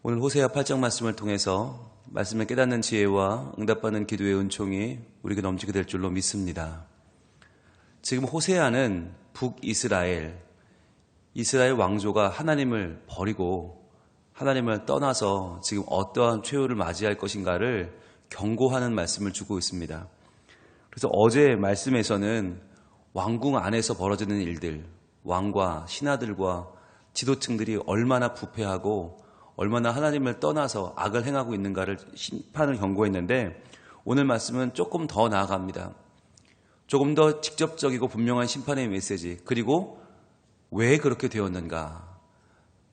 오늘 호세아 8장 말씀을 통해서 말씀을 깨닫는 지혜와 응답받는 기도의 은총이 우리에게 넘치게 될 줄로 믿습니다. 지금 호세아는 북이스라엘, 이스라엘 왕조가 하나님을 버리고 하나님을 떠나서 지금 어떠한 최후를 맞이할 것인가를 경고하는 말씀을 주고 있습니다. 그래서 어제 말씀에서는 왕궁 안에서 벌어지는 일들, 왕과 신하들과 지도층들이 얼마나 부패하고 얼마나 하나님을 떠나서 악을 행하고 있는가를 심판을 경고했는데, 오늘 말씀은 조금 더 나아갑니다. 조금 더 직접적이고 분명한 심판의 메시지, 그리고 왜 그렇게 되었는가,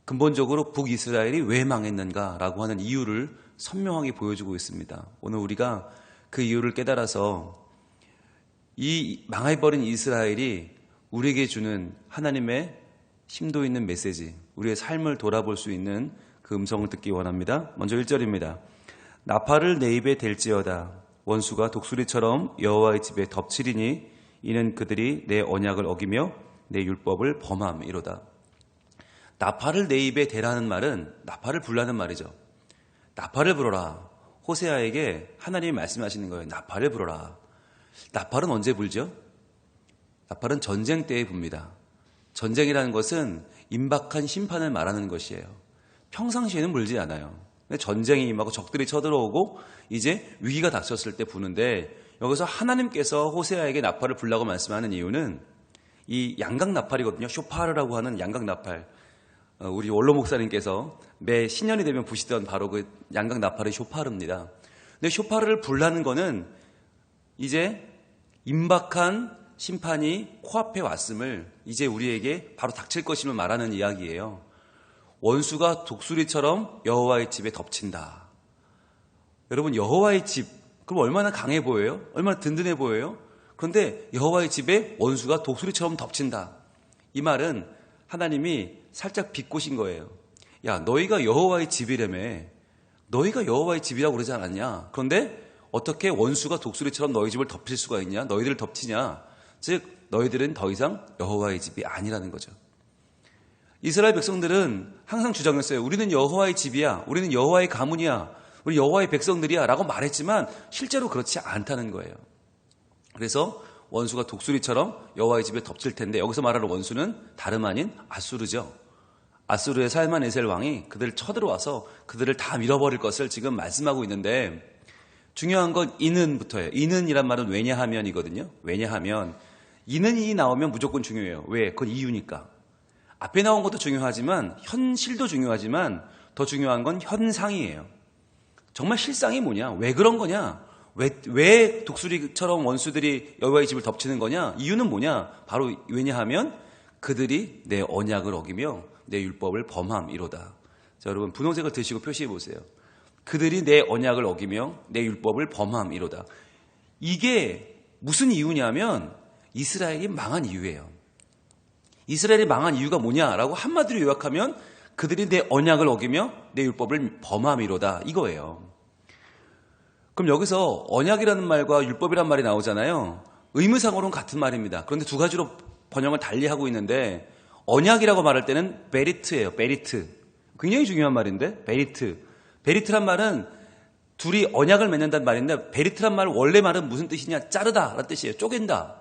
근본적으로 북이스라엘이 왜 망했는가라고 하는 이유를 선명하게 보여주고 있습니다. 오늘 우리가 그 이유를 깨달아서 이 망해버린 이스라엘이 우리에게 주는 하나님의 심도 있는 메시지, 우리의 삶을 돌아볼 수 있는 그 음성을 듣기 원합니다. 먼저 1절입니다. 나팔을 내 입에 댈지어다. 원수가 독수리처럼 여호와의 집에 덮치리니 이는 그들이 내 언약을 어기며 내 율법을 범함이로다. 나팔을 내 입에 대라는 말은 나팔을 불라는 말이죠. 나팔을 불어라. 호세아에게 하나님이 말씀하시는 거예요. 나팔을 불어라. 나팔은 언제 불죠? 나팔은 전쟁 때에 붑니다. 전쟁이라는 것은 임박한 심판을 말하는 것이에요. 평상시에는 불지 않아요. 전쟁이 임하고 적들이 쳐들어오고 이제 위기가 닥쳤을 때 부는데, 여기서 하나님께서 호세아에게 나팔을 불라고 말씀하는 이유는 이 양각 나팔이거든요. 쇼파르라고 하는 양각 나팔. 우리 원로 목사님께서 매 신년이 되면 부시던 바로 그 양각 나팔이 쇼파르입니다. 근데 쇼파르를 불라는 거는 이제 임박한 심판이 코앞에 왔음을, 이제 우리에게 바로 닥칠 것임을 말하는 이야기예요. 원수가 독수리처럼 여호와의 집에 덮친다. 여러분, 여호와의 집, 그럼 얼마나 강해 보여요? 얼마나 든든해 보여요? 그런데 여호와의 집에 원수가 독수리처럼 덮친다. 이 말은 하나님이 살짝 비꼬신 거예요. 야, 너희가 여호와의 집이라며. 너희가 여호와의 집이라고 그러지 않았냐? 그런데 어떻게 원수가 독수리처럼 너희 집을 덮칠 수가 있냐? 너희들을 덮치냐? 즉, 너희들은 더 이상 여호와의 집이 아니라는 거죠. 이스라엘 백성들은 항상 주장했어요. 우리는 여호와의 집이야. 우리는 여호와의 가문이야. 우리 여호와의 백성들이야 라고 말했지만 실제로 그렇지 않다는 거예요. 그래서 원수가 독수리처럼 여호와의 집에 덮칠 텐데, 여기서 말하는 원수는 다름 아닌 아수르죠. 아수르의 살만에셀 왕이 그들을 쳐들어와서 그들을 다 밀어버릴 것을 지금 말씀하고 있는데, 중요한 건 이는부터예요. 이는이란 말은 왜냐하면이거든요. 왜냐하면, 이는이 나오면 무조건 중요해요. 왜? 그건 이유니까. 앞에 나온 것도 중요하지만 현실도 중요하지만 더 중요한 건 현상이에요. 정말 실상이 뭐냐? 왜 그런 거냐? 왜 독수리처럼 원수들이 여호와의 집을 덮치는 거냐? 이유는 뭐냐? 바로 왜냐하면 그들이 내 언약을 어기며 내 율법을 범함이로다. 자, 여러분 분홍색을 드시고 표시해 보세요. 그들이 내 언약을 어기며 내 율법을 범함이로다. 이게 무슨 이유냐면 이스라엘이 망한 이유예요. 이스라엘이 망한 이유가 뭐냐라고 한마디로 요약하면 그들이 내 언약을 어기며 내 율법을 범함이로다, 이거예요. 그럼 여기서 언약이라는 말과 율법이란 말이 나오잖아요. 의무상으로는 같은 말입니다. 그런데 두 가지로 번역을 달리하고 있는데, 언약이라고 말할 때는 베리트예요. 베리트. 굉장히 중요한 말인데, 베리트. 베리트란 말은 둘이 언약을 맺는다는 말인데, 베리트란 말 원래 말은 무슨 뜻이냐? 자르다 라는 뜻이에요. 쪼갠다.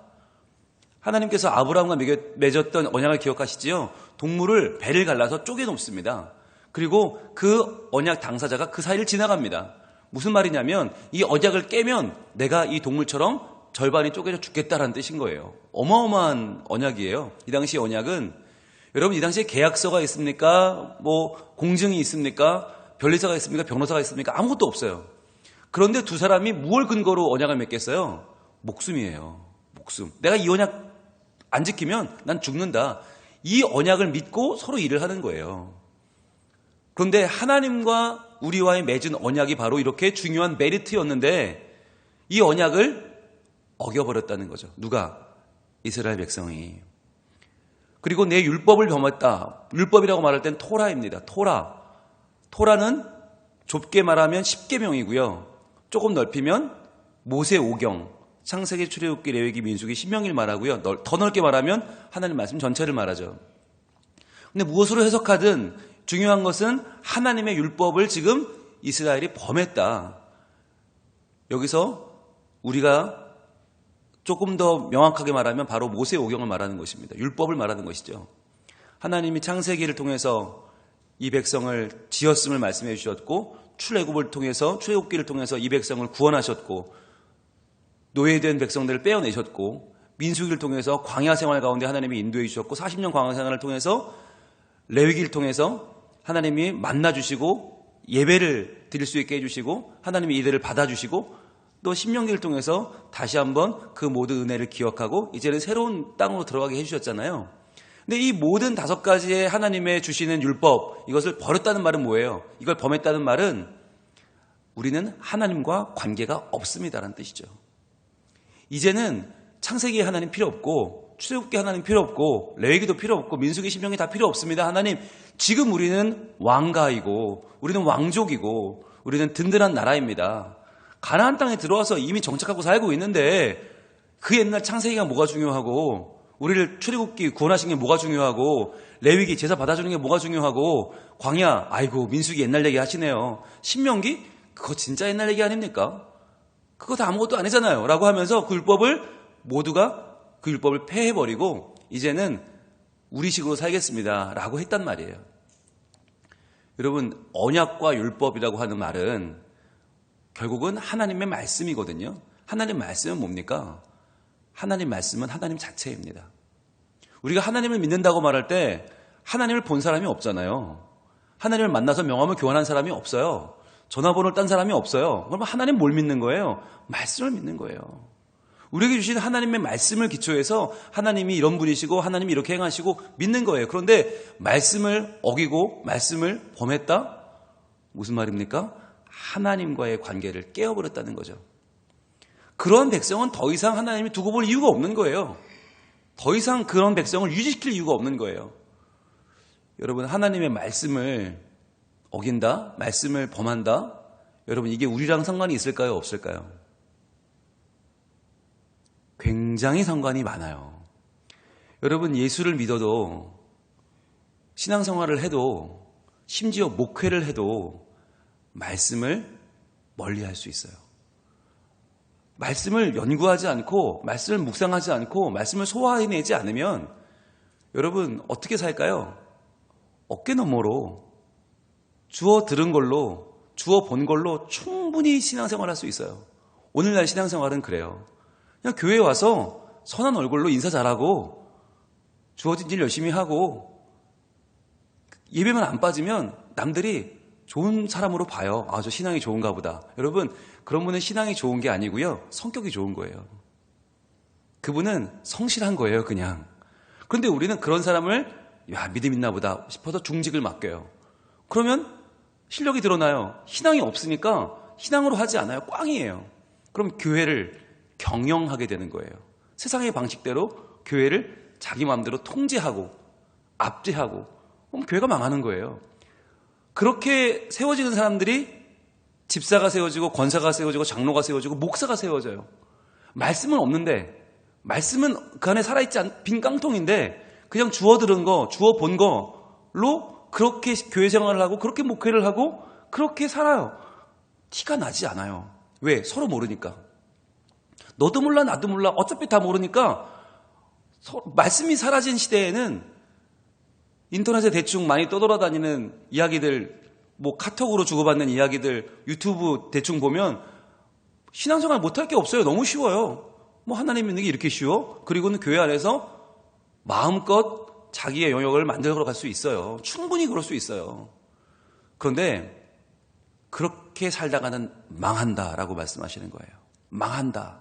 하나님께서 아브라함과 맺었던 언약을 기억하시지요? 동물을 배를 갈라서 쪼개 놓습니다. 그리고 그 언약 당사자가 그 사이를 지나갑니다. 무슨 말이냐면 이 언약을 깨면 내가 이 동물처럼 절반이 쪼개져 죽겠다라는 뜻인 거예요. 어마어마한 언약이에요. 이 당시 언약은, 여러분 이 당시에 계약서가 있습니까? 공증이 있습니까? 변리사가 있습니까? 변호사가 있습니까? 아무것도 없어요. 그런데 두 사람이 무엇을 근거로 언약을 맺겠어요? 목숨이에요. 목숨. 내가 이 언약 안 지키면 난 죽는다. 이 언약을 믿고 서로 일을 하는 거예요. 그런데 하나님과 우리와의 맺은 언약이 바로 이렇게 중요한 메리트였는데, 이 언약을 어겨버렸다는 거죠. 누가? 이스라엘 백성이. 그리고 내 율법을 범했다. 율법이라고 말할 땐 토라입니다. 토라. 토라는 좁게 말하면 10계명이고요. 조금 넓히면 모세 5경. 창세기, 출애굽기, 레위기, 민수기, 신명기를 말하고요. 더 넓게 말하면 하나님 말씀 전체를 말하죠. 근데 무엇으로 해석하든 중요한 것은 하나님의 율법을 지금 이스라엘이 범했다. 여기서 우리가 조금 더 명확하게 말하면 바로 모세오경을 말하는 것입니다. 율법을 말하는 것이죠. 하나님이 창세기를 통해서 이 백성을 지었음을 말씀해 주셨고, 출애굽기를 통해서 이 백성을 구원하셨고, 노예된 백성들을 빼어내셨고, 민수기를 통해서 광야 생활 가운데 하나님이 인도해 주셨고, 40년 광야 생활을 통해서 레위기를 통해서 하나님이 만나 주시고 예배를 드릴 수 있게 해주시고, 하나님이 이들을 받아주시고, 또 신명기를 통해서 다시 한번 그 모든 은혜를 기억하고 이제는 새로운 땅으로 들어가게 해주셨잖아요. 근데 이 모든 5가지의 하나님의 주시는 율법, 이것을 버렸다는 말은 뭐예요? 이걸 범했다는 말은 우리는 하나님과 관계가 없습니다라는 뜻이죠. 이제는 창세기에 하나님 필요 없고, 출애굽기 하나님 필요 없고, 레위기도 필요 없고, 민수기, 신명기 다 필요 없습니다. 하나님, 지금 우리는 왕가이고, 우리는 왕족이고, 우리는 든든한 나라입니다. 가나안 땅에 들어와서 이미 정착하고 살고 있는데 그 옛날 창세기가 뭐가 중요하고, 우리를 출애굽기 구원하신 게 뭐가 중요하고, 레위기 제사 받아주는 게 뭐가 중요하고, 광야, 아이고 민수기 옛날 얘기 하시네요. 신명기? 그거 진짜 옛날 얘기 아닙니까? 그거 다 아무것도 아니잖아요 라고 하면서 모두가 그 율법을 폐해버리고 이제는 우리식으로 살겠습니다 라고 했단 말이에요. 여러분, 언약과 율법이라고 하는 말은 결국은 하나님의 말씀이거든요. 하나님 말씀은 뭡니까? 하나님 말씀은 하나님 자체입니다. 우리가 하나님을 믿는다고 말할 때 하나님을 본 사람이 없잖아요. 하나님을 만나서 명함을 교환한 사람이 없어요. 전화번호를 딴 사람이 없어요. 그러면 하나님 뭘 믿는 거예요? 말씀을 믿는 거예요. 우리에게 주신 하나님의 말씀을 기초해서 하나님이 이런 분이시고 하나님이 이렇게 행하시고 믿는 거예요. 그런데 말씀을 어기고 말씀을 범했다? 무슨 말입니까? 하나님과의 관계를 깨어버렸다는 거죠. 그런 백성은 더 이상 하나님이 두고 볼 이유가 없는 거예요. 더 이상 그런 백성을 유지시킬 이유가 없는 거예요. 여러분, 하나님의 말씀을 어긴다? 말씀을 범한다? 여러분, 이게 우리랑 상관이 있을까요? 없을까요? 굉장히 상관이 많아요. 여러분, 예수를 믿어도, 신앙생활을 해도, 심지어 목회를 해도 말씀을 멀리할 수 있어요. 말씀을 연구하지 않고, 말씀을 묵상하지 않고, 말씀을 소화해내지 않으면 여러분 어떻게 살까요? 어깨너머로 주워 들은 걸로, 주워 본 걸로 충분히 신앙생활을 할 수 있어요. 오늘날 신앙생활은 그래요. 그냥 교회에 와서 선한 얼굴로 인사 잘하고 주어진 일 열심히 하고 예배만 안 빠지면 남들이 좋은 사람으로 봐요. 아, 저 신앙이 좋은가 보다. 여러분, 그런 분은 신앙이 좋은 게 아니고요, 성격이 좋은 거예요. 그분은 성실한 거예요, 그냥. 그런데 우리는 그런 사람을 믿음 있나 보다 싶어서 중직을 맡겨요. 그러면 실력이 드러나요. 신앙이 없으니까 신앙으로 하지 않아요. 꽝이에요. 그럼 교회를 경영하게 되는 거예요. 세상의 방식대로 교회를 자기 마음대로 통제하고 압제하고, 그럼 교회가 망하는 거예요. 그렇게 세워지는 사람들이 집사가 세워지고 권사가 세워지고 장로가 세워지고 목사가 세워져요. 말씀은 없는데, 말씀은 그 안에 살아있지 않은 빈 깡통인데 그냥 주워 들은 거, 주워 본 거로 그렇게 교회 생활을 하고 그렇게 목회를 하고 그렇게 살아요. 티가 나지 않아요. 왜? 서로 모르니까. 너도 몰라 나도 몰라 어차피 다 모르니까. 말씀이 사라진 시대에는 인터넷에 대충 많이 떠돌아다니는 이야기들, 뭐 카톡으로 주고받는 이야기들, 유튜브 대충 보면 신앙생활 못할 게 없어요. 너무 쉬워요. 뭐 하나님 믿는 게 이렇게 쉬워? 그리고는 교회 안에서 마음껏 자기의 영역을 만들어 갈 수 있어요. 충분히 그럴 수 있어요. 그런데 그렇게 살다가는 망한다라고 말씀하시는 거예요. 망한다.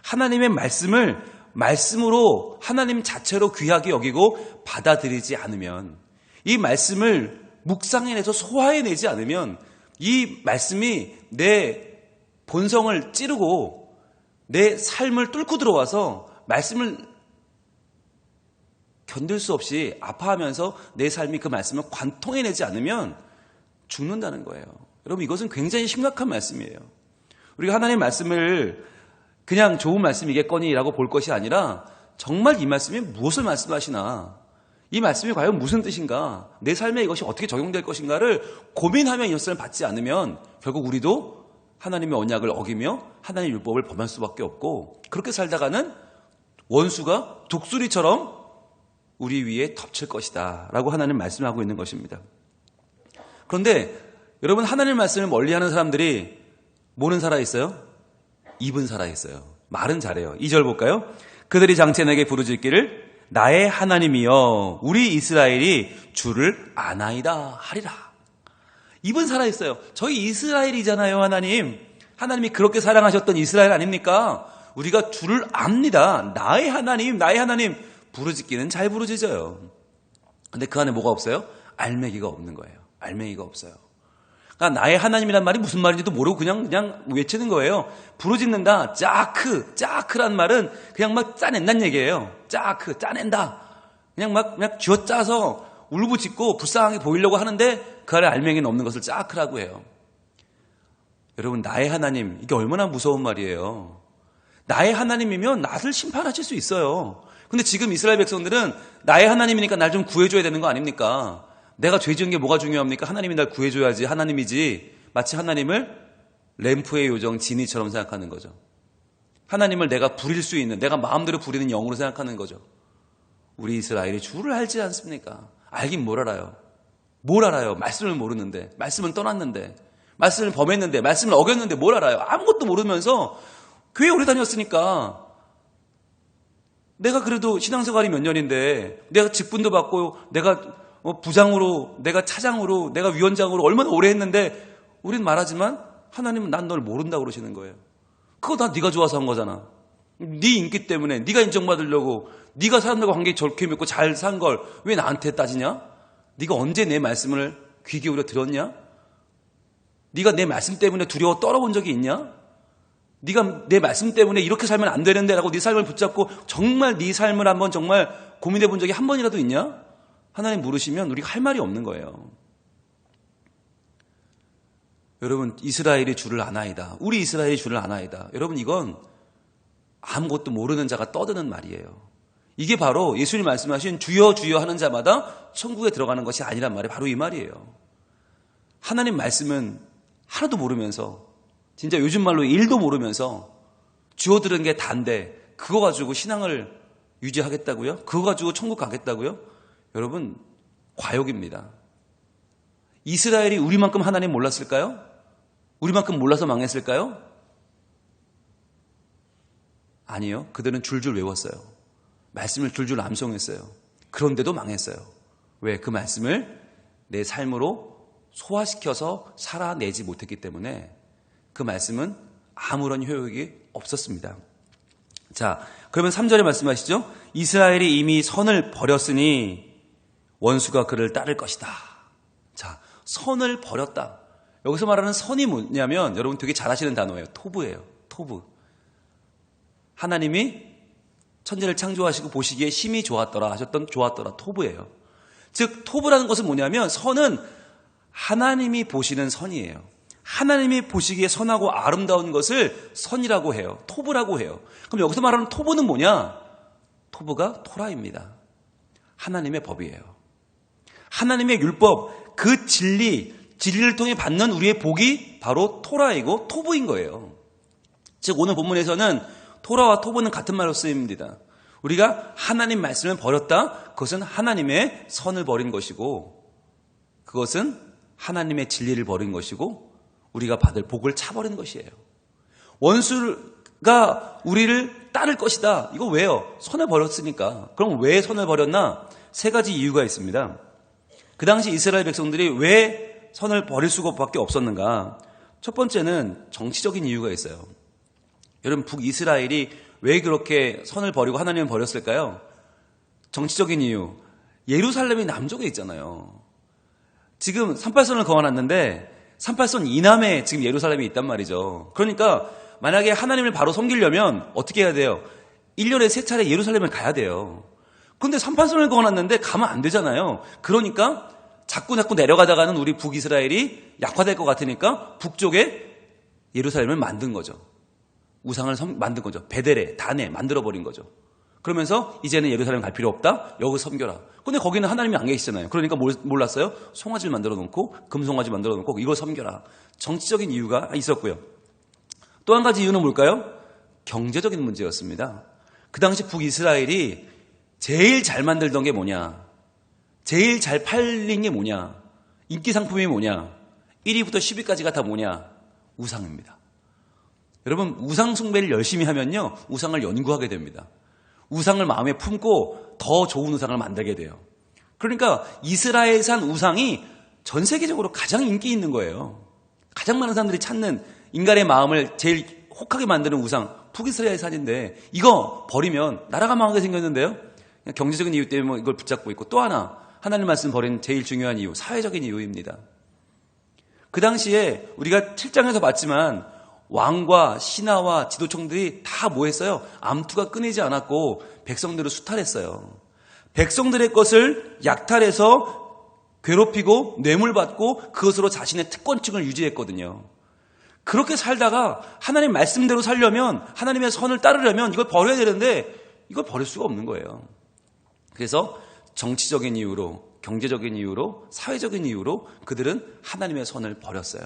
하나님의 말씀을 말씀으로 하나님 자체로 귀하게 여기고 받아들이지 않으면, 이 말씀을 묵상해내서 소화해내지 않으면 이 말씀이 내 본성을 찌르고 내 삶을 뚫고 들어와서 말씀을 견딜 수 없이 아파하면서 내 삶이 그 말씀을 관통해내지 않으면 죽는다는 거예요. 여러분, 이것은 굉장히 심각한 말씀이에요. 우리가 하나님의 말씀을 그냥 좋은 말씀이겠거니라고 볼 것이 아니라 정말 이 말씀이 무엇을 말씀하시나, 이 말씀이 과연 무슨 뜻인가? 내 삶에 이것이 어떻게 적용될 것인가를 고민하며 이 말씀을 받지 않으면 결국 우리도 하나님의 언약을 어기며 하나님의 율법을 범할 수밖에 없고, 그렇게 살다가는 원수가 독수리처럼 우리 위에 덮칠 것이다 라고 하나님 말씀하고 있는 것입니다. 그런데 여러분, 하나님 말씀을 멀리하는 사람들이 뭐는 살아있어요? 입은 살아있어요. 말은 잘해요. 2절 볼까요? 그들이 장차 내게 부르짖기를 나의 하나님이여 우리 이스라엘이 주를 아나이다 하리라. 입은 살아있어요. 저희 이스라엘이잖아요. 하나님이 그렇게 사랑하셨던 이스라엘 아닙니까? 우리가 주를 압니다. 나의 하나님, 나의 하나님. 부르짖기는 잘 부르짖어요. 근데 그 안에 뭐가 없어요? 알맹이가 없는 거예요. 알맹이가 없어요. 그러니까 나의 하나님이란 말이 무슨 말인지도 모르고 그냥 외치는 거예요. 부르짖는다. 짜크란 말은 그냥 막 짜낸다는 얘기예요. 짜낸다. 그냥 쥐어짜서 울부짖고 불쌍하게 보이려고 하는데 그 안에 알맹이는 없는 것을 짜크라고 해요. 여러분, 나의 하나님, 이게 얼마나 무서운 말이에요. 나의 하나님이면 나를 심판하실 수 있어요. 근데 지금 이스라엘 백성들은 나의 하나님이니까 날 좀 구해줘야 되는 거 아닙니까? 내가 죄 지은 게 뭐가 중요합니까? 하나님이 날 구해줘야지 하나님이지. 마치 하나님을 램프의 요정 지니처럼 생각하는 거죠. 하나님을 내가 부릴 수 있는, 내가 마음대로 부리는 영으로 생각하는 거죠. 우리 이스라엘이 주를 알지 않습니까? 알긴 뭘 알아요? 뭘 알아요? 말씀을 모르는데, 말씀은 떠났는데, 말씀을 범했는데, 말씀을 어겼는데 뭘 알아요? 아무것도 모르면서 교회 오래 다녔으니까 내가 그래도 신앙생활이 몇 년인데 내가 직분도 받고 내가 부장으로, 내가 차장으로, 내가 위원장으로 얼마나 오래 했는데 우린 말하지만 하나님은 난 널 모른다고 그러시는 거예요. 그거 다 네가 좋아서 한 거잖아. 네 인기 때문에, 네가 인정받으려고, 네가 사람들과 관계 좋게 맺고 잘 산 걸 왜 나한테 따지냐? 네가 언제 내 말씀을 귀 기울여 들었냐? 네가 내 말씀 때문에 두려워 떨어본 적이 있냐? 네가 내 말씀 때문에 이렇게 살면 안 되는데 라고 네 삶을 붙잡고 정말 네 삶을 한번 정말 고민해 본 적이 한 번이라도 있냐? 하나님 물으시면 우리가 할 말이 없는 거예요. 여러분, 이스라엘이 주를 아나이다. 우리 이스라엘이 주를 아나이다. 여러분, 이건 아무것도 모르는 자가 떠드는 말이에요. 이게 바로 예수님 말씀하신 주여 주여 하는 자마다 천국에 들어가는 것이 아니란 말이 바로 이 말이에요. 하나님 말씀은 하나도 모르면서, 진짜 요즘 말로 일도 모르면서 주워 들은 게 단데 그거 가지고 신앙을 유지하겠다고요? 그거 가지고 천국 가겠다고요? 여러분, 과욕입니다. 이스라엘이 우리만큼 하나님 몰랐을까요? 우리만큼 몰라서 망했을까요? 아니요. 그들은 줄줄 외웠어요. 말씀을 줄줄 암송했어요. 그런데도 망했어요. 왜? 그 말씀을 내 삶으로 소화시켜서 살아내지 못했기 때문에 그 말씀은 아무런 효력이 없었습니다. 자, 그러면 3절에 말씀하시죠. 이스라엘이 이미 선을 버렸으니 원수가 그를 따를 것이다. 자, 선을 버렸다. 여기서 말하는 선이 뭐냐면 여러분 되게 잘 아시는 단어예요. 토브예요. 토브. 하나님이 천지를 창조하시고 보시기에 심히 좋았더라 하셨던 좋았더라 토브예요. 즉 토브라는 것은 뭐냐면 선은 하나님이 보시는 선이에요. 하나님이 보시기에 선하고 아름다운 것을 선이라고 해요. 토브라고 해요. 그럼 여기서 말하는 토브는 뭐냐? 토브가 토라입니다. 하나님의 법이에요. 하나님의 율법, 그 진리를 통해 받는 우리의 복이 바로 토라이고 토브인 거예요. 즉 오늘 본문에서는 토라와 토브는 같은 말로 쓰입니다. 우리가 하나님 말씀을 버렸다. 그것은 하나님의 선을 버린 것이고 그것은 하나님의 진리를 버린 것이고 우리가 받을 복을 차버린 것이에요. 원수가 우리를 따를 것이다. 이거 왜요? 선을 버렸으니까. 그럼 왜 선을 버렸나? 세 가지 이유가 있습니다. 그 당시 이스라엘 백성들이 왜 선을 버릴 수밖에 없었는가? 첫 번째는 정치적인 이유가 있어요. 여러분, 북이스라엘이 왜 그렇게 선을 버리고 하나님을 버렸을까요? 정치적인 이유. 예루살렘이 남쪽에 있잖아요. 지금 38선을 그어놨는데 38선 이남에 지금 예루살렘이 있단 말이죠. 그러니까 만약에 하나님을 바로 섬기려면 어떻게 해야 돼요? 1년에 3차례 예루살렘을 가야 돼요. 그런데 38선을 그어놨는데 가면 안 되잖아요. 그러니까 자꾸 내려가다가는 우리 북이스라엘이 약화될 것 같으니까 북쪽에 예루살렘을 만든 거죠. 우상을 만든 거죠. 베델에, 단에 만들어버린 거죠. 그러면서 이제는 예루살렘 갈 필요 없다. 여기 섬겨라. 근데 거기는 하나님이 안 계시잖아요. 그러니까 몰랐어요? 송아지를 만들어 놓고 금송아지 만들어 놓고 이걸 섬겨라. 정치적인 이유가 있었고요. 또 한 가지 이유는 뭘까요? 경제적인 문제였습니다. 그 당시 북이스라엘이 제일 잘 만들던 게 뭐냐? 제일 잘 팔린 게 뭐냐? 인기 상품이 뭐냐? 1위부터 10위까지가 다 뭐냐? 우상입니다. 여러분, 우상 숭배를 열심히 하면요, 우상을 연구하게 됩니다. 우상을 마음에 품고 더 좋은 우상을 만들게 돼요. 그러니까 이스라엘산 우상이 전 세계적으로 가장 인기 있는 거예요. 가장 많은 사람들이 찾는 인간의 마음을 제일 혹하게 만드는 우상, 북이스라엘산인데 이거 버리면 나라가 망하게 생겼는데요. 경제적인 이유 때문에 이걸 붙잡고 있고, 또 하나 하나님 말씀 버린 제일 중요한 이유, 사회적인 이유입니다. 그 당시에 우리가 7장에서 봤지만 왕과 신하와 지도청들이 다 뭐 했어요? 암투가 끊이지 않았고 백성들을 수탈했어요. 백성들의 것을 약탈해서 괴롭히고 뇌물받고 그것으로 자신의 특권층을 유지했거든요. 그렇게 살다가 하나님 말씀대로 살려면, 하나님의 선을 따르려면 이걸 버려야 되는데 이걸 버릴 수가 없는 거예요. 그래서 정치적인 이유로, 경제적인 이유로, 사회적인 이유로 그들은 하나님의 선을 버렸어요.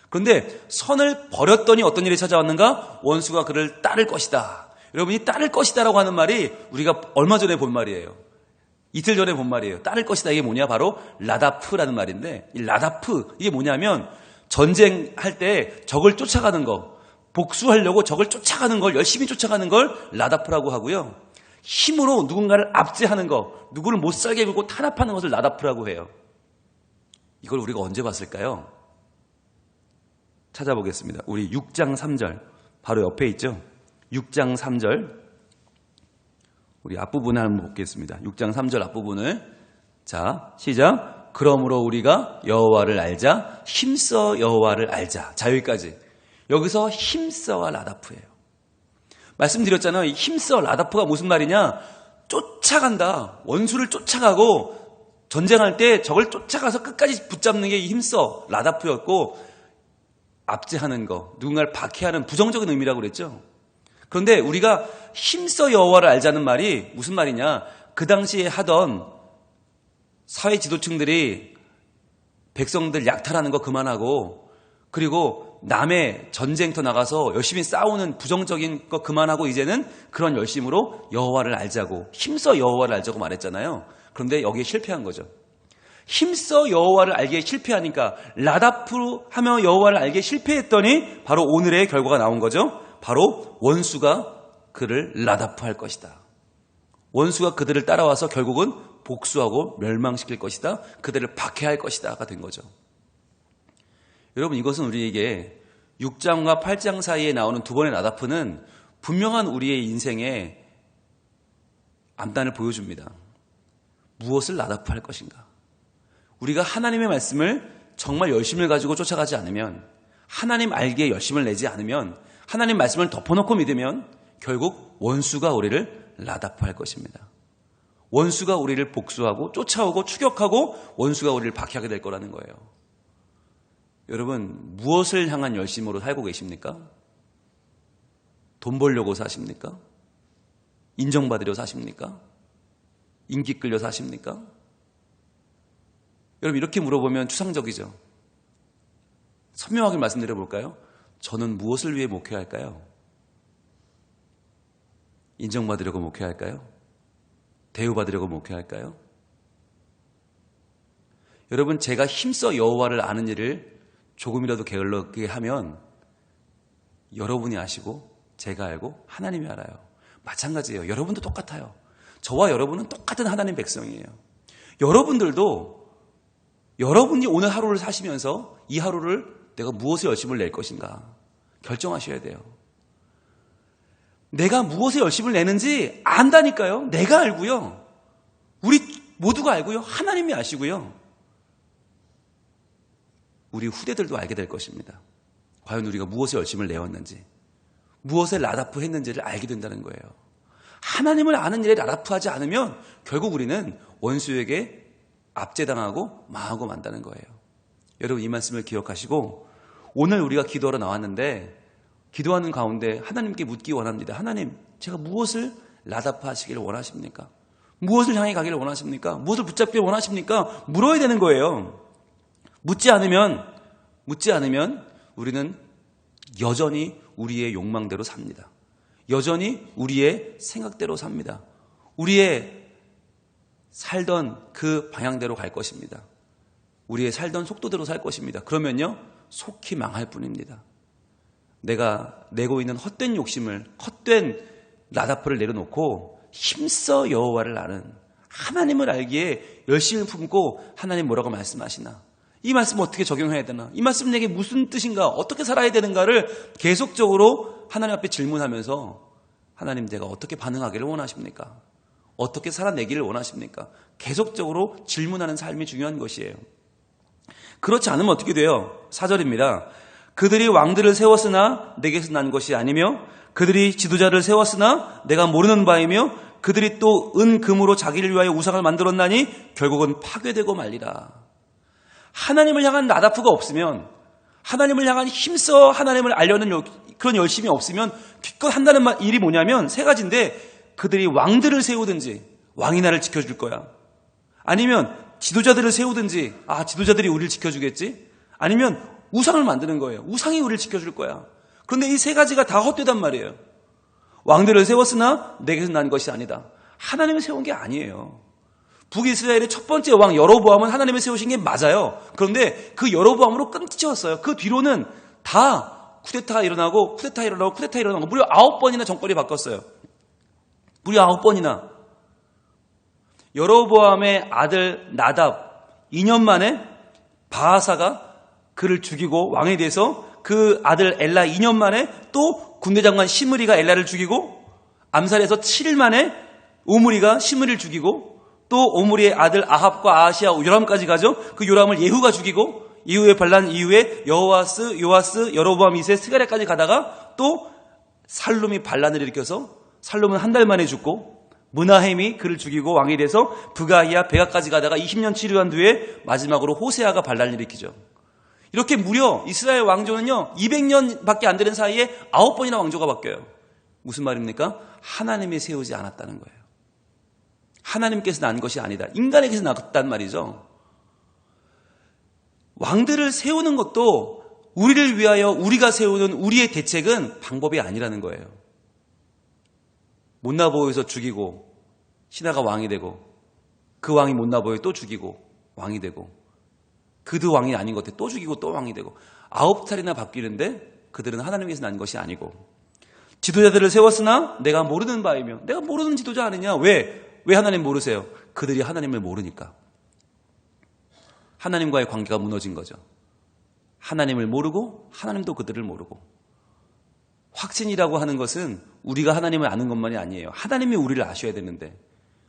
그런데 선을 버렸더니 어떤 일이 찾아왔는가? 원수가 그를 따를 것이다. 여러분이 따를 것이다라고 하는 말이 우리가 얼마 전에 본 말이에요. 이틀 전에 본 말이에요. 따를 것이다. 이게 뭐냐? 바로 라다프라는 말인데, 이 라다프, 이게 뭐냐면 전쟁할 때 적을 쫓아가는 거, 복수하려고 적을 쫓아가는 걸, 열심히 쫓아가는 걸 라다프라고 하고요. 힘으로 누군가를 압제하는 거, 누구를 못 살게 굴고 탄압하는 것을 라다프라고 해요. 이걸 우리가 언제 봤을까요? 찾아보겠습니다. 우리 6장 3절, 바로 옆에 있죠? 6장 3절, 우리 앞부분을 한번 보겠습니다. 6장 3절 앞부분을. 자, 시작. 그러므로 우리가 여호와를 알자, 힘써 여호와를 알자. 자, 여기까지. 여기서 힘써와 라다프예요. 말씀드렸잖아요. 이 힘써 라다프가 무슨 말이냐? 쫓아간다. 원수를 쫓아가고 전쟁할 때 적을 쫓아가서 끝까지 붙잡는 게 이 힘써 라다프였고, 압제하는 거, 누군가를 박해하는 부정적인 의미라고 그랬죠. 그런데 우리가 힘써 여호와를 알자는 말이 무슨 말이냐? 그 당시에 하던 사회 지도층들이 백성들 약탈하는 거 그만하고, 그리고 남의 전쟁터 나가서 열심히 싸우는 부정적인 거 그만하고 이제는 그런 열심으로 여호와를 알자고, 힘써 여호와를 알자고 말했잖아요. 그런데 여기에 실패한 거죠. 힘써 여호와를 알기에 실패하니까, 라다프로 하며 여호와를 알기에 실패했더니 바로 오늘의 결과가 나온 거죠. 바로 원수가 그를 라다프할 것이다. 원수가 그들을 따라와서 결국은 복수하고 멸망시킬 것이다. 그들을 박해할 것이다가 된 거죠. 여러분, 이것은 우리에게 6장과 8장 사이에 나오는 두 번의 라다프는 분명한 우리의 인생의 암단을 보여줍니다. 무엇을 라다프할 것인가? 우리가 하나님의 말씀을 정말 열심을 가지고 쫓아가지 않으면, 하나님 알기에 열심을 내지 않으면, 하나님 말씀을 덮어놓고 믿으면 결국 원수가 우리를 라다프할 것입니다. 원수가 우리를 복수하고 쫓아오고 추격하고 원수가 우리를 박해하게 될 거라는 거예요. 여러분, 무엇을 향한 열심으로 살고 계십니까? 돈 벌려고 사십니까? 인정받으려 사십니까? 인기 끌려 사십니까? 여러분, 이렇게 물어보면 추상적이죠. 선명하게 말씀드려 볼까요? 저는 무엇을 위해 목회할까요? 인정받으려고 목회할까요? 대우받으려고 목회할까요? 여러분, 제가 힘써 여호와를 아는 일을 조금이라도 게을르게 하면 여러분이 아시고 제가 알고 하나님이 알아요. 마찬가지예요. 여러분도 똑같아요. 저와 여러분은 똑같은 하나님 백성이에요. 여러분들도 여러분이 오늘 하루를 사시면서 이 하루를 내가 무엇에 열심을 낼 것인가 결정하셔야 돼요. 내가 무엇에 열심을 내는지 안다니까요. 내가 알고요. 우리 모두가 알고요. 하나님이 아시고요. 우리 후대들도 알게 될 것입니다. 과연 우리가 무엇에 열심을 내었는지, 무엇에 라다프 했는지를 알게 된다는 거예요. 하나님을 아는 일에 라다프하지 않으면 결국 우리는 원수에게 압제당하고 망하고 만다는 거예요. 여러분, 이 말씀을 기억하시고 오늘 우리가 기도하러 나왔는데 기도하는 가운데 하나님께 묻기 원합니다. 하나님, 제가 무엇을 나답하시기를 원하십니까? 무엇을 향해 가기를 원하십니까? 무엇을 붙잡기를 원하십니까? 물어야 되는 거예요. 묻지 않으면 우리는 여전히 우리의 욕망대로 삽니다. 여전히 우리의 생각대로 삽니다. 우리의 살던 그 방향대로 갈 것입니다. 우리의 살던 속도대로 살 것입니다. 그러면요, 속히 망할 뿐입니다. 내가 내고 있는 헛된 욕심을, 헛된 나다프를 내려놓고 힘써 여호와를 아는, 하나님을 알기에 열심을 품고 하나님 뭐라고 말씀하시나, 이 말씀 어떻게 적용해야 되나, 이 말씀 내게 무슨 뜻인가, 어떻게 살아야 되는가를 계속적으로 하나님 앞에 질문하면서 하나님, 내가 어떻게 반응하기를 원하십니까? 어떻게 살아내기를 원하십니까? 계속적으로 질문하는 삶이 중요한 것이에요. 그렇지 않으면 어떻게 돼요? 4절입니다. 그들이 왕들을 세웠으나 내게서 난 것이 아니며 그들이 지도자를 세웠으나 내가 모르는 바이며 그들이 또 은 금으로 자기를 위하여 우상을 만들었나니 결국은 파괴되고 말리라. 하나님을 향한 나다프가 없으면, 하나님을 향한 힘써 하나님을 알려는 그런 열심이 없으면 기껏 한다는 일이 뭐냐면 세 가지인데, 그들이 왕들을 세우든지 왕이 나를 지켜줄 거야, 아니면 지도자들을 세우든지 지도자들이 우리를 지켜주겠지, 아니면 우상을 만드는 거예요. 우상이 우리를 지켜줄 거야. 그런데 이 세 가지가 다 헛되단 말이에요. 왕들을 세웠으나 내게서 난 것이 아니다. 하나님이 세운 게 아니에요. 북이스라엘의 첫 번째 왕 여로보암은 하나님이 세우신 게 맞아요. 그런데 그 여로보암으로 끝이었어요. 그 뒤로는 다 쿠데타 일어나고 무려 9번이나 정권이 바뀌었어요. 무려 9번이나. 여로보암의 아들 나답 2년 만에 바하사가 그를 죽이고 왕에 대해서, 그 아들 엘라 2년 만에 또 군대장관 시므리가 엘라를 죽이고, 암살해서 7일 만에 오므리가 시므리를 죽이고, 또 오므리의 아들 아합과 아하시아 요람까지 가죠. 그 요람을 예후가 죽이고, 이후에 반란 이후에 여호아스, 요아스, 여로보암 2세, 스가랴까지 가다가 또 살룸이 반란을 일으켜서 살룸은 한 달 만에 죽고, 므나헴이 그를 죽이고 왕이 돼서 브가이아, 베가까지 가다가 20년 치료한 뒤에 마지막으로 호세아가 반란을 일으키죠. 이렇게 무려 이스라엘 왕조는요, 200년밖에 안 되는 사이에 9번이나 왕조가 바뀌어요. 무슨 말입니까? 하나님이 세우지 않았다는 거예요. 하나님께서 난 것이 아니다. 인간에게서 났단 말이죠. 왕들을 세우는 것도 우리를 위하여 우리가 세우는 우리의 대책은 방법이 아니라는 거예요. 못나보여서 죽이고 신하가 왕이 되고, 그 왕이 못나보여 또 죽이고 왕이 되고, 그도 왕이 아닌 것 같아 또 죽이고 또 왕이 되고, 9차례나 바뀌는데 그들은 하나님께서 난 것이 아니고, 지도자들을 세웠으나 내가 모르는 바이며, 내가 모르는 지도자 아니냐. 왜 하나님 모르세요? 그들이 하나님을 모르니까. 하나님과의 관계가 무너진 거죠. 하나님을 모르고 하나님도 그들을 모르고. 확신이라고 하는 것은 우리가 하나님을 아는 것만이 아니에요. 하나님이 우리를 아셔야 되는데,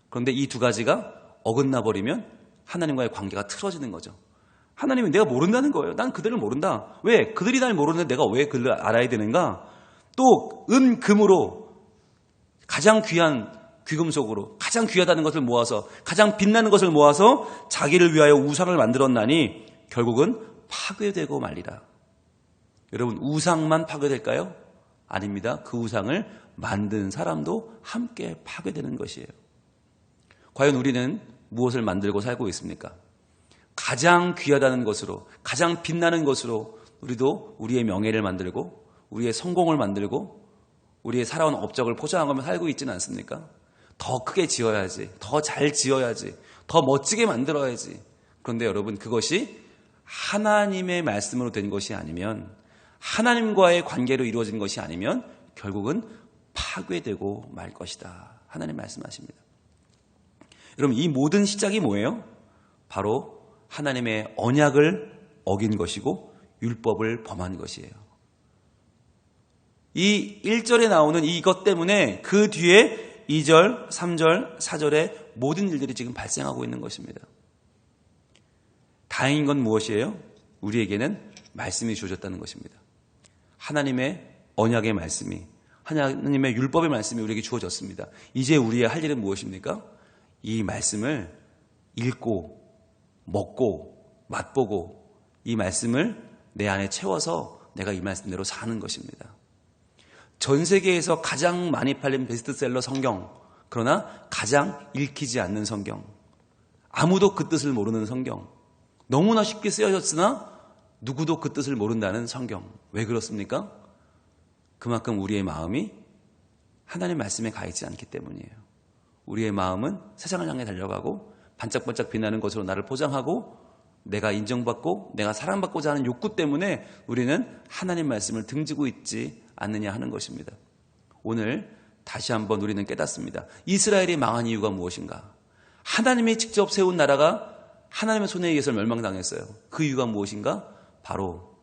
그런데 이 두 가지가 어긋나 버리면 하나님과의 관계가 틀어지는 거죠. 하나님이 내가 모른다는 거예요. 난 그들을 모른다. 왜? 그들이 날 모르는데 내가 왜 그들을 알아야 되는가? 또 은, 금으로 가장 귀한 귀금속으로 가장 귀하다는 것을 모아서, 가장 빛나는 것을 모아서 자기를 위하여 우상을 만들었나니 결국은 파괴되고 말리라. 여러분, 우상만 파괴될까요? 아닙니다. 그 우상을 만든 사람도 함께 파괴되는 것이에요. 과연 우리는 무엇을 만들고 살고 있습니까? 가장 귀하다는 것으로, 가장 빛나는 것으로 우리도 우리의 명예를 만들고 우리의 성공을 만들고 우리의 살아온 업적을 포장하며 살고 있지는 않습니까? 더 크게 지어야지, 더 잘 지어야지, 더 멋지게 만들어야지. 그런데 여러분, 그것이 하나님의 말씀으로 된 것이 아니면, 하나님과의 관계로 이루어진 것이 아니면 결국은 파괴되고 말 것이다. 하나님 말씀하십니다. 여러분, 이 모든 시작이 뭐예요? 바로 하나님의 언약을 어긴 것이고 율법을 범한 것이에요. 이 1절에 나오는 이것 때문에 그 뒤에 2절, 3절, 4절에 모든 일들이 지금 발생하고 있는 것입니다. 다행인 건 무엇이에요? 우리에게는 말씀이 주어졌다는 것입니다. 하나님의 언약의 말씀이, 하나님의 율법의 말씀이 우리에게 주어졌습니다. 이제 우리의 할 일은 무엇입니까? 이 말씀을 읽고 먹고 맛보고 이 말씀을 내 안에 채워서 내가 이 말씀대로 사는 것입니다. 전 세계에서 가장 많이 팔린 베스트셀러 성경, 그러나 가장 읽히지 않는 성경, 아무도 그 뜻을 모르는 성경, 너무나 쉽게 쓰여졌으나 누구도 그 뜻을 모른다는 성경. 왜 그렇습니까? 그만큼 우리의 마음이 하나님의 말씀에 가 있지 않기 때문이에요. 우리의 마음은 세상을 향해 달려가고 반짝반짝 빛나는 것으로 나를 포장하고 내가 인정받고 내가 사랑받고자 하는 욕구 때문에 우리는 하나님 말씀을 등지고 있지 않느냐 하는 것입니다. 오늘 다시 한번 우리는 깨닫습니다. 이스라엘이 망한 이유가 무엇인가? 하나님이 직접 세운 나라가 하나님의 손에 의해서 멸망당했어요. 그 이유가 무엇인가? 바로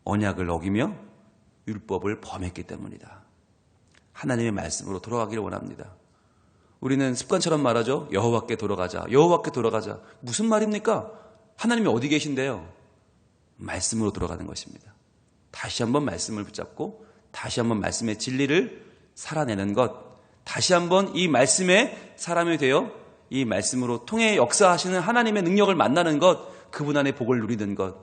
언약을 어기며 율법을 범했기 때문이다. 하나님의 말씀으로 돌아가기를 원합니다. 우리는 습관처럼 말하죠. 여호와께 돌아가자. 여호와께 돌아가자. 무슨 말입니까? 하나님이 어디 계신데요? 말씀으로 돌아가는 것입니다. 다시 한번 말씀을 붙잡고 다시 한번 말씀의 진리를 살아내는 것, 다시 한번 이 말씀의 사람이 되어 이 말씀으로 통해 역사하시는 하나님의 능력을 만나는 것, 그분 안에 복을 누리는 것,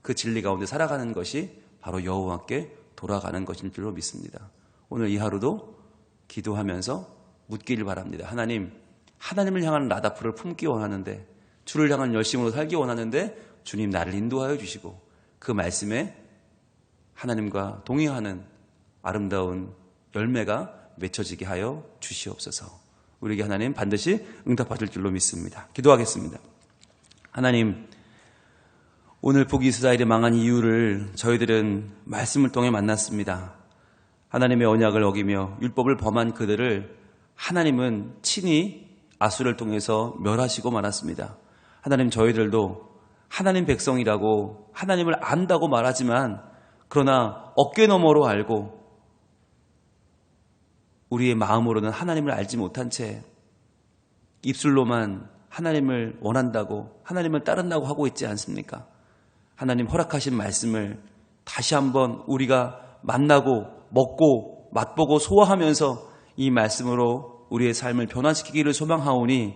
그 진리 가운데 살아가는 것이 바로 여호와께 돌아가는 것인 줄로 믿습니다. 오늘 이 하루도 기도하면서 묻기를 바랍니다. 하나님을 향한 라다프를 품기 원하는데, 주를 향한 열심으로 살기 원하는데 주님 나를 인도하여 주시고 그 말씀에 하나님과 동행하는 아름다운 열매가 맺혀지게 하여 주시옵소서. 우리에게 하나님 반드시 응답하실 줄로 믿습니다. 기도하겠습니다. 하나님, 오늘 북이스라엘이 망한 이유를 저희들은 말씀을 통해 만났습니다. 하나님의 언약을 어기며 율법을 범한 그들을 하나님은 친히 아수를 통해서 멸하시고 말았습니다. 하나님, 저희들도 하나님 백성이라고 하나님을 안다고 말하지만 그러나 어깨너머로 알고 우리의 마음으로는 하나님을 알지 못한 채 입술로만 하나님을 원한다고 하나님을 따른다고 하고 있지 않습니까? 하나님 허락하신 말씀을 다시 한번 우리가 만나고 먹고 맛보고 소화하면서 이 말씀으로 우리의 삶을 변화시키기를 소망하오니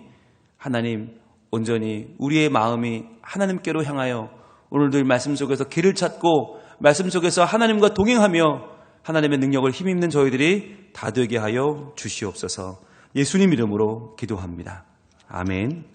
하나님, 온전히 우리의 마음이 하나님께로 향하여 오늘도 이 말씀 속에서 길을 찾고 말씀 속에서 하나님과 동행하며 하나님의 능력을 힘입는 저희들이 다 되게 하여 주시옵소서. 예수님 이름으로 기도합니다. 아멘.